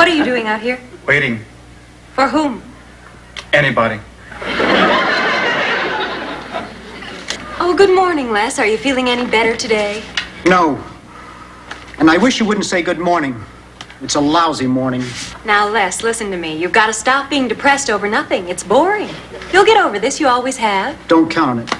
What are you doing out here? Waiting. For whom? Anybody. Oh, good morning, Les. Are you feeling any better today? No. And I wish you wouldn't say good morning. It's a lousy morning. Now, Les, listen to me. You've got to stop being depressed over nothing. It's boring. You'll get over this. You always have. Don't count on it.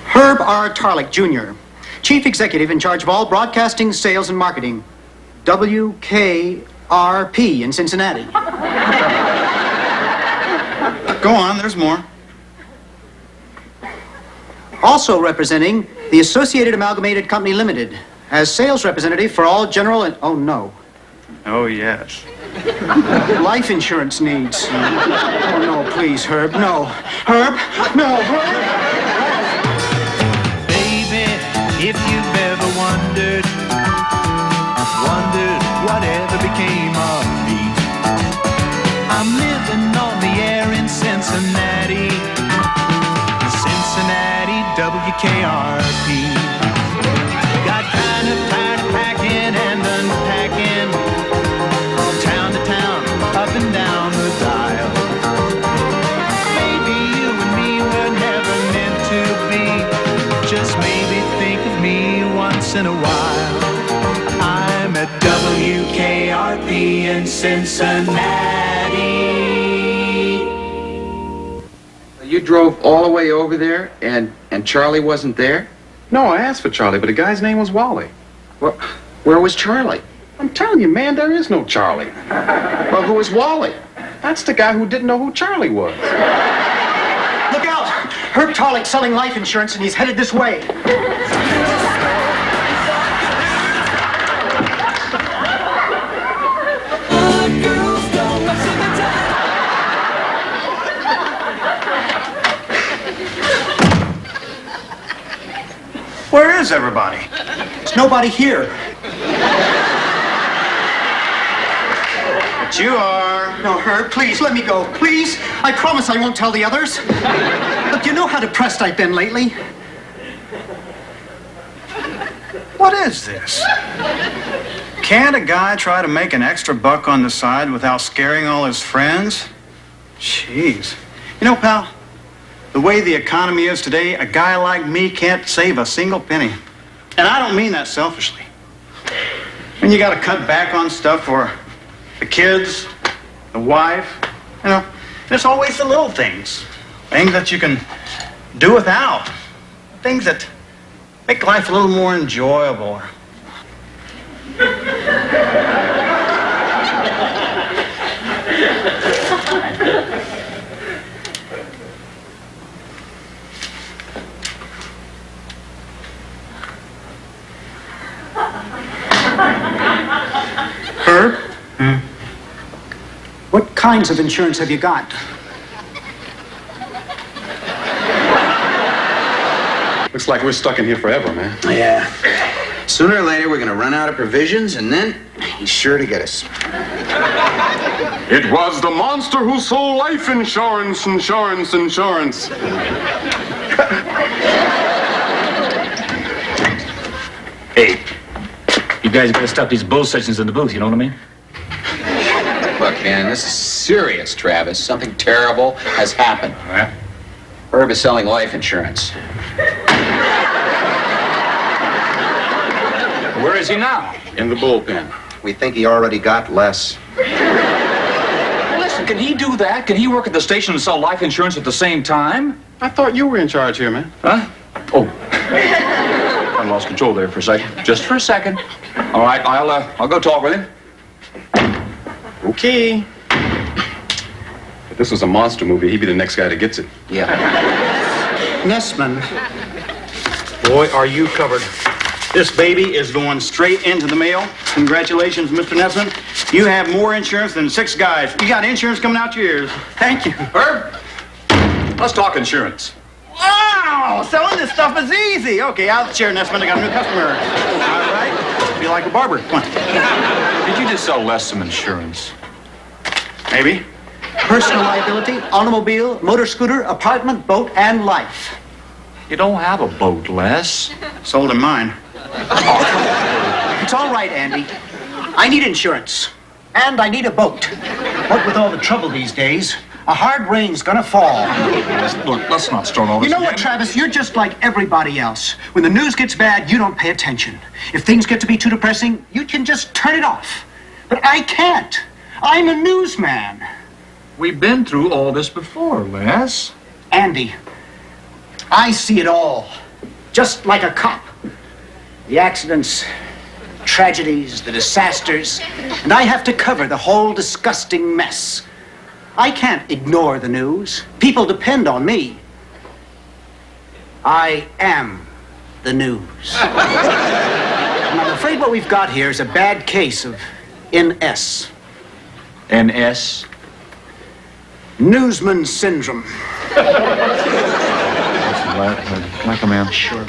Herb R. Tarlick, Jr., Chief Executive in charge of all broadcasting, sales, and marketing. WKRP in Cincinnati. Go on, there's more. Also representing the Associated Amalgamated Company Limited as sales representative for all general and... Oh, no. Oh, yes. Life insurance needs. Oh, no, please, Herb. No. Herb? No, Herb! If you've ever wondered whatever became of me, I'm living on the air in Cincinnati, WKRP. Got kind of tired of packing and unpacking, town to town, up and down the dial. Maybe you and me were never meant to be, just maybe think of me once in a while. I'm at WKRP in Cincinnati. You drove all the way over there and Charlie wasn't there? No, I asked for Charlie, but the guy's name was Wally. Well, where was Charlie? I'm telling you, man, there is no Charlie. Well, who was Wally? That's the guy who didn't know who Charlie was. Look out! Herb Tarlick's selling life insurance and he's headed this way. Where is everybody? There's nobody here. But you are. No, Herb, please, let me go. Please. I promise I won't tell the others. Look, you know how depressed I've been lately. What is this? Can't a guy try to make an extra buck on the side without scaring all his friends? Jeez. You know, pal, the way the economy is today, a guy like me can't save a single penny. And I don't mean that selfishly. And you gotta cut back on stuff for the kids, the wife, you know. There's always the little things. Things that you can do without. Things that make life a little more enjoyable. Herb? What kinds of insurance have you got? Looks like we're stuck in here forever, man. Yeah. Sooner or later, we're gonna run out of provisions, and then he's sure to get us. It was the monster who sold life insurance. Hey, you guys better stop these bull sessions in the booth, you know what I mean? Look, man, this is serious, Travis. Something terrible has happened. Yeah? Herb is selling life insurance. Where is he now? In the bullpen. We think he already got less. Listen, can he do that? Can he work at the station and sell life insurance at the same time? I thought you were in charge here, man. Huh? Oh. I lost control there for a second. Just for a second. All right, I'll go talk with him. Okay. If this was a monster movie, he'd be the next guy that gets it. Yeah. Nessman. Boy, are you covered. This baby is going straight into the mail. Congratulations, Mr. Nessman. You have more insurance than 6 guys. You got insurance coming out your ears. Thank you. Herb, let's talk insurance. Wow, selling this stuff is easy. Okay, out the chair, Nessman. I got a new customer. All right. you like a barber. Come on. Did you just sell Les some insurance? Maybe. Personal liability, automobile, motor scooter, apartment, boat, and life. You don't have a boat, Les. Sold him mine. It's all right, Andy. I need insurance. And I need a boat. What with all the trouble these days, a hard rain's gonna fall. Look, let's not start all this You know what, again. Travis? You're just like everybody else. When the news gets bad, you don't pay attention. If things get to be too depressing, you can just turn it off. But I can't. I'm a newsman. We've been through all this before, Les. Andy, I see it all. Just like a cop. The accidents, tragedies, the disasters, and I have to cover the whole disgusting mess. I can't ignore the news. People depend on me. I am the news. And I'm afraid what we've got here is a bad case of NS. NS? Newsman syndrome. Can I come in? Sure.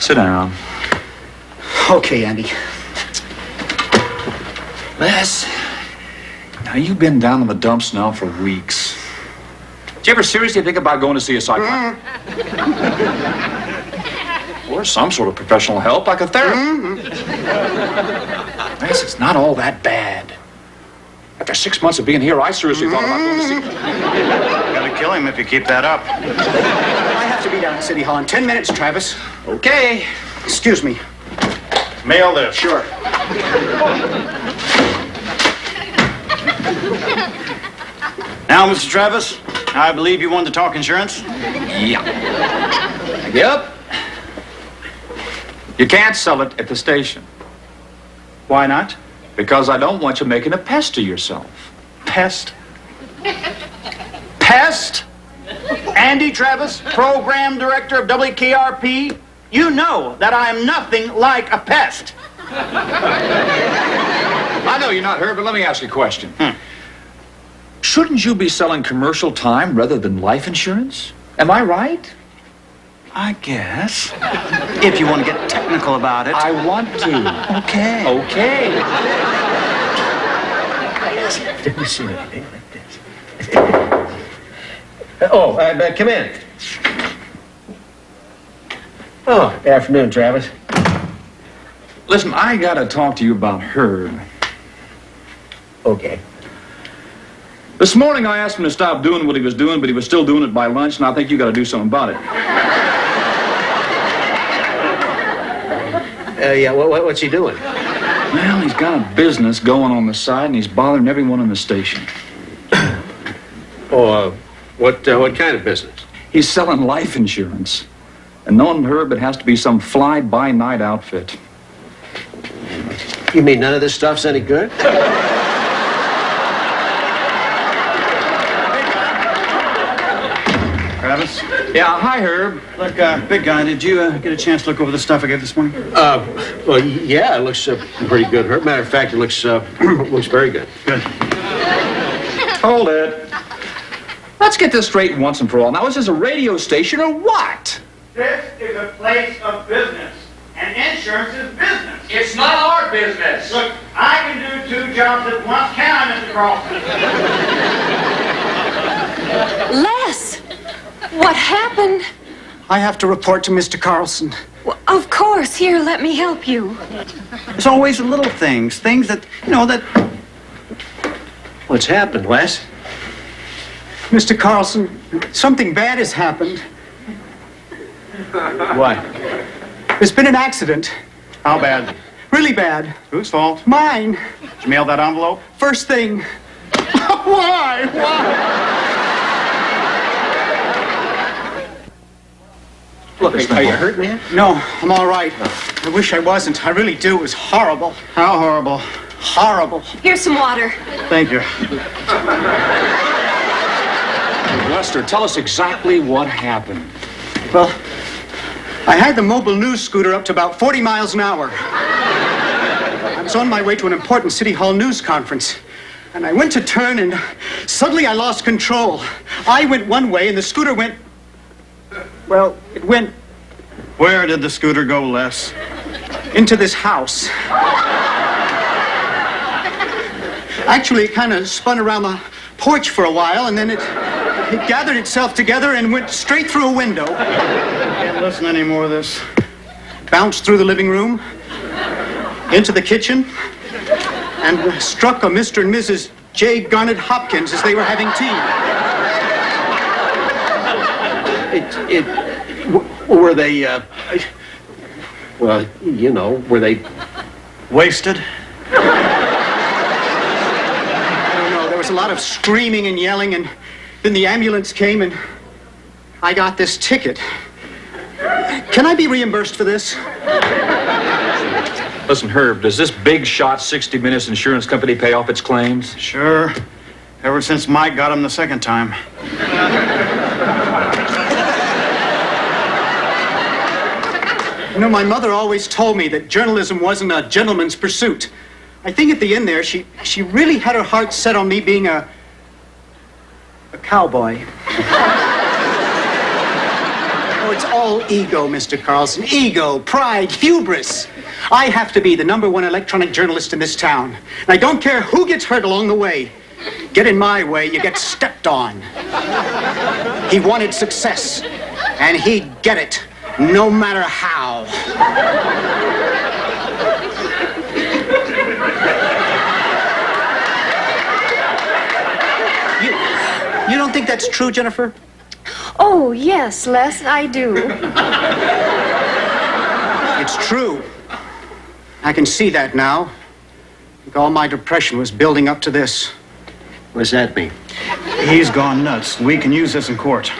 Sit down. Okay, Andy. Les, now you've been down in the dumps now for weeks. Did you ever seriously think about going to see a psychiatrist? Or some sort of professional help, like a therapist? Les, it's not all that bad. After 6 months of being here, I seriously thought about going to see... You're gonna kill him if you keep that up. I have to be down at City Hall in 10 minutes, Travis. Okay. Excuse me. Mail this. Sure. Now, Mr. Travis, I believe you wanted to talk insurance? Yeah. Yep. You can't sell it at the station. Why not? Because I don't want you making a pest of yourself. Pest. Pest? Andy Travis, program director of WKRP. You know that I am nothing like a pest. I know you're not her, but let me ask you a question. Shouldn't you be selling commercial time rather than life insurance? Am I right? I guess. If you want to get technical about it. I want to. Okay. Okay. Come in. Oh, afternoon, Travis. Listen, I gotta talk to you about Herb. Okay. This morning I asked him to stop doing what he was doing, but he was still doing it by lunch, and I think you gotta do something about it. Yeah, what's he doing? Well, he's got a business going on the side, and he's bothering everyone in the station. Oh, what kind of business? He's selling life insurance. And knowing Herb, it has to be some fly-by-night outfit. You mean none of this stuff's any good? Travis? Yeah, hi, Herb. Look, big guy, did you get a chance to look over the stuff I gave this morning? Well, yeah, it looks pretty good. Matter of fact, it looks looks very good. Good. Hold it. Let's get this straight once and for all. Now, is this a radio station or what? This is a place of business, and insurance is business. It's not our business. Look, I can do 2 jobs at once, can I, Mr. Carlson? Les! What happened? I have to report to Mr. Carlson. Well, of course. Here, let me help you. There's always the little things that, that... What's happened, Les? Mr. Carlson, something bad has happened. What? There's been an accident. How bad? Really bad. Whose fault? Mine. Did you mail that envelope? First thing. Why? Look, are you hurt, man? No, I'm all right. I wish I wasn't. I really do. It was horrible. How horrible. Horrible. Here's some water. Thank you. Lester, tell us exactly what happened. Well, I had the mobile news scooter up to about 40 miles an hour. I was on my way to an important City Hall news conference. And I went to turn, and suddenly I lost control. I went one way, and the scooter went... Well, it went... Where did the scooter go, Les? into this house. Actually, it kind of spun around the porch for a while, and then it gathered itself together and went straight through a window. Can't listen to any more of this. Bounced through the living room, into the kitchen, and struck a Mr. and Mrs. J. Garnet Hopkins as they were having tea. Were they, well, you know, were they... Wasted? I don't know. There was a lot of screaming and yelling, and then the ambulance came, and I got this ticket. Can I be reimbursed for this? Listen, Herb, does this big shot 60 Minutes insurance company pay off its claims? Sure. Ever since Mike got him the second time. You know, my mother always told me that journalism wasn't a gentleman's pursuit. I think at the end there, she really had her heart set on me being a cowboy. Oh, it's all ego, Mr. Carlson. Ego, pride, hubris. I have to be the #1 electronic journalist in this town. And I don't care who gets hurt along the way. Get in my way, you get stepped on. He wanted success, and he'd get it, no matter how. You don't think that's true, Jennifer? Oh, yes, Les, I do. It's true. I can see that now. I think all my depression was building up to this. What does that mean? He's gone nuts. We can use this in court.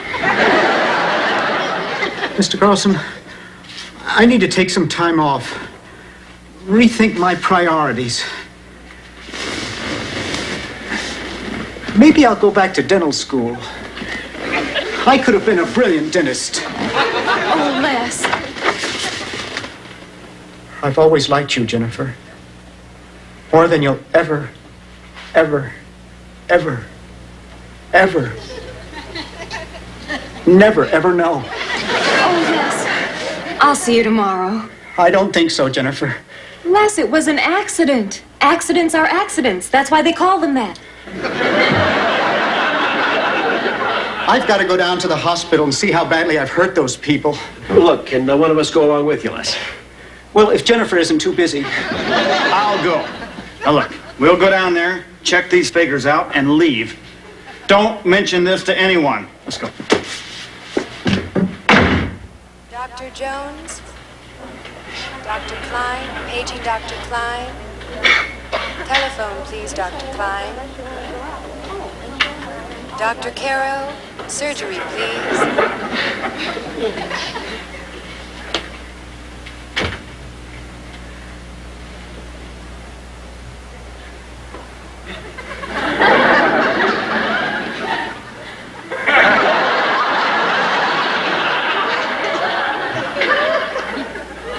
Mr. Carlson, I need to take some time off. Rethink my priorities. Maybe I'll go back to dental school. I could have been a brilliant dentist. Oh, Les. I've always liked you, Jennifer. More than you'll ever never, ever know. Oh, yes. I'll see you tomorrow. I don't think so, Jennifer. Les, it was an accident. Accidents are accidents. That's why they call them that. I've got to go down to the hospital and see how badly I've hurt those people. Look, can one of us go along with you, Les? Well, if Jennifer isn't too busy. I'll go. Now look, we'll go down there, check these figures out, and leave. Don't mention this to anyone. Let's go. Dr. Jones? Dr. Klein? Paging Dr. Klein? Telephone, please, Dr. Klein. Dr. Caro? Surgery, please.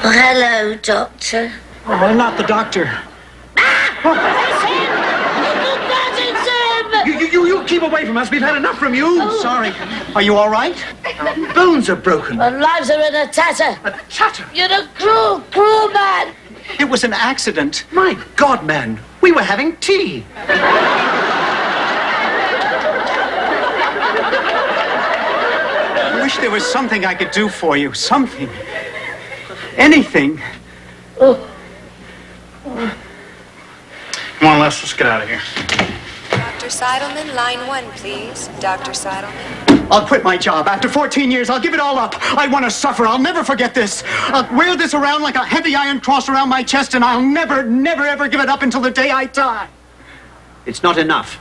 Oh, hello, Doctor. Oh, I'm not the doctor. You keep away from us. We've had enough from you. Oh. Sorry. Are you all right? Our bones are broken. Our lives are in a tatter. A tatter? You're a cruel, cruel man. It was an accident. My God, man. We were having tea. I wish there was something I could do for you. Something. Anything. Come on, let's get out of here. Dr. Seidelman, line 1, please. Dr. Seidelman. I'll quit my job. After 14 years, I'll give it all up. I want to suffer. I'll never forget this. I'll wear this around like a heavy iron cross around my chest, and I'll never, ever give it up until the day I die. It's not enough.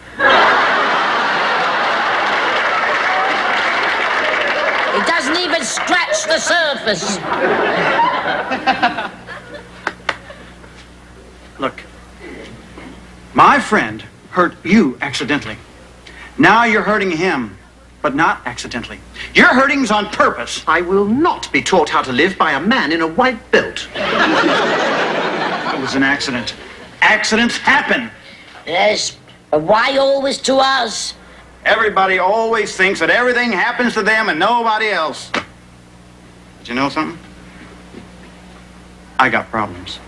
It doesn't even scratch the surface. Look, my friend hurt you accidentally. Now you're hurting him, but not accidentally. Your hurting's on purpose. I will not be taught how to live by a man in a white belt. It was an accident. Accidents happen. Yes, but why always to us? Everybody always thinks that everything happens to them and nobody else. Did you know something? I got problems.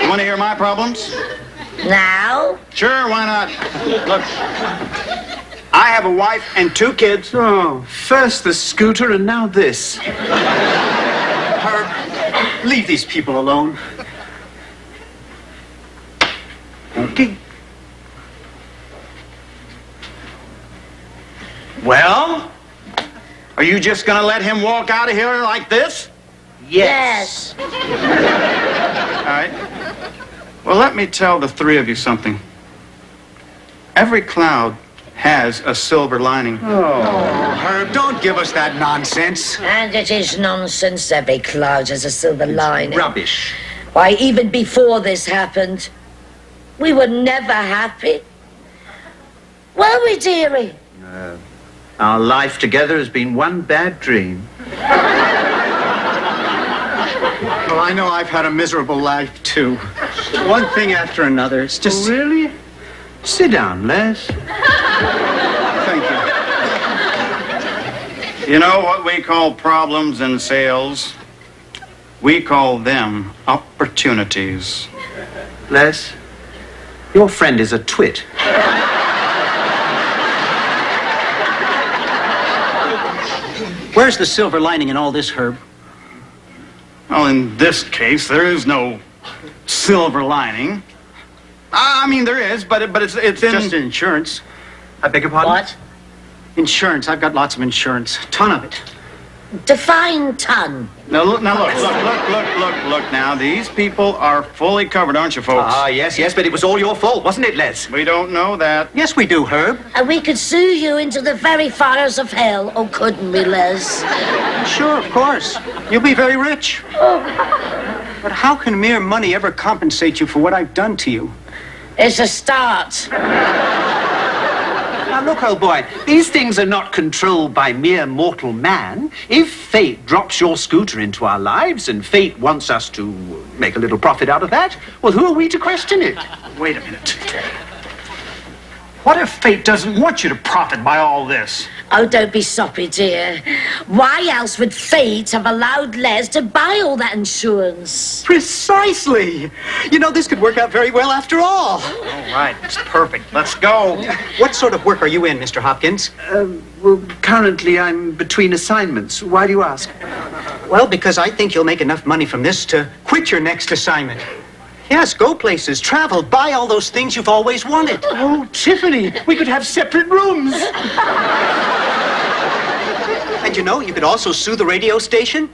You want to hear my problems? Now? Sure, why not? Look, I have a wife and 2 kids. Oh, first the scooter and now this. Herb, leave these people alone. Okay. Well, are you just gonna let him walk out of here like this? Yes. All right. Well, let me tell the 3 of you something. Every cloud has a silver lining. Oh, Herb, don't give us that nonsense. And it is nonsense. Every cloud has a silver lining. Rubbish. Why, even before this happened, we were never happy. Were we, dearie? Our life together has been one bad dream. Well, I know I've had a miserable life, too. One thing after another. It's just... Oh, really? Sit down, Les. Thank you. You know what we call problems in sales? We call them opportunities. Les, your friend is a twit. Where's the silver lining in all this, Herb? Well, in this case, there is no silver lining. I mean, there is, but it's in... Just insurance. I beg your pardon? What? Insurance. I've got lots of insurance. Ton of it. Define ton. Now, look now. These people are fully covered, aren't you, folks? Yes, but it was all your fault, wasn't it, Les? We don't know that. Yes, we do, Herb. And we could sue you into the very fires of hell, oh, couldn't we, Les? Sure, of course. You'll be very rich. But how can mere money ever compensate you for what I've done to you? It's a start. Now, look, old boy, these things are not controlled by mere mortal man. If fate drops your scooter into our lives and fate wants us to make a little profit out of that, well, who are we to question it? Wait a minute. What if fate doesn't want you to profit by all this? Oh, don't be soppy, dear. Why else would fate have allowed Les to buy all that insurance? Precisely. You know, this could work out very well after all. All right, it's perfect. Let's go. What sort of work are you in, Mr. Hopkins? Well, currently I'm between assignments. Why do you ask? Well, because I think you'll make enough money from this to quit your next assignment. Yes, go places, travel, buy all those things you've always wanted. Oh, Tiffany, we could have separate rooms. And you know, you could also sue the radio station.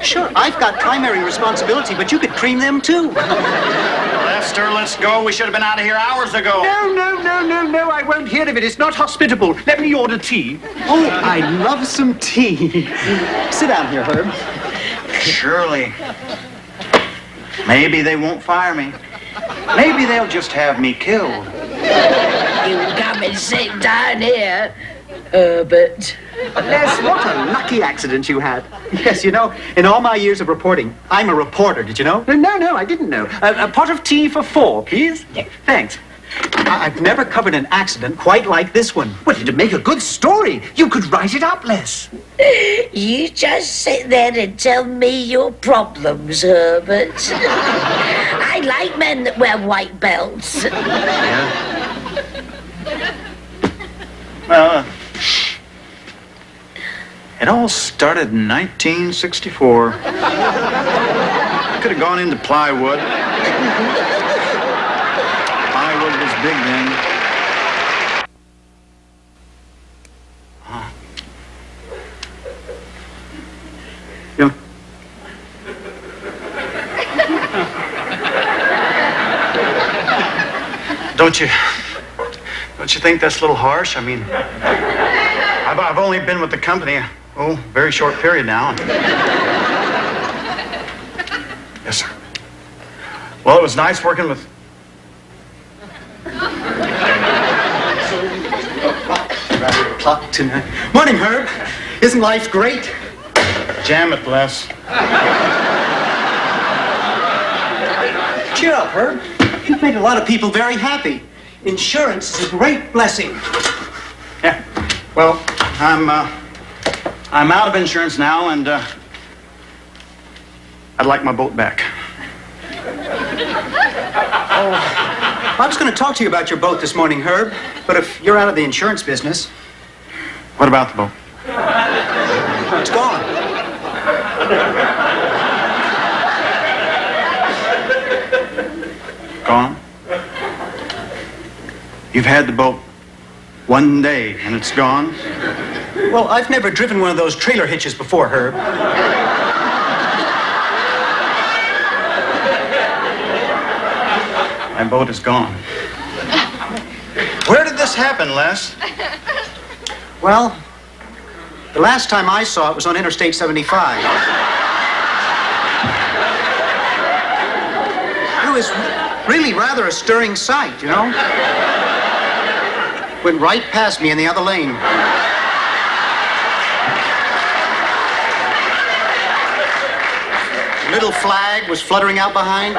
Sure, I've got primary responsibility, but you could cream them too. Lester, let's go. We should have been out of here hours ago. No, I won't hear of it. It's not hospitable. Let me order tea. Oh, I love some tea. Sit down here, Herb. Surely. Maybe they won't fire me. Maybe they'll just have me killed. You come and sit down here, Herbert. Les, what a lucky accident you had. Yes, you know, in all my years of reporting, I'm a reporter, did you know? No, I didn't know. A pot of tea for 4, please. Yeah, thanks. I've never covered an accident quite like this one. Well, it'd make a good story. You could write it up, Les. You just sit there and tell me your problems, Herbert. I like men that wear white belts. Yeah. Well, it all started in 1964. I could have gone into plywood. Plywood was big then. Yeah. Don't you think that's a little harsh? I mean, I've only been with the company a very short period now. Yes, sir. Well, it was nice working with... Clock tonight. Morning, Herb. Isn't life great? Jam it, Les. Cheer up, Herb. You've made a lot of people very happy. Insurance is a great blessing. Yeah. Well, I'm out of insurance now, and I'd like my boat back. I was going to talk to you about your boat this morning, Herb, but if you're out of the insurance business, What about the boat? it's gone. Gone? You've had the boat one day and it's gone? Well, I've never driven one of those trailer hitches before, Herb. My boat is gone. Where did this happen, Les? Well, the last time I saw it was on Interstate 75. It was really rather a stirring sight, you know? Went right past me in the other lane. The little flag was fluttering out behind.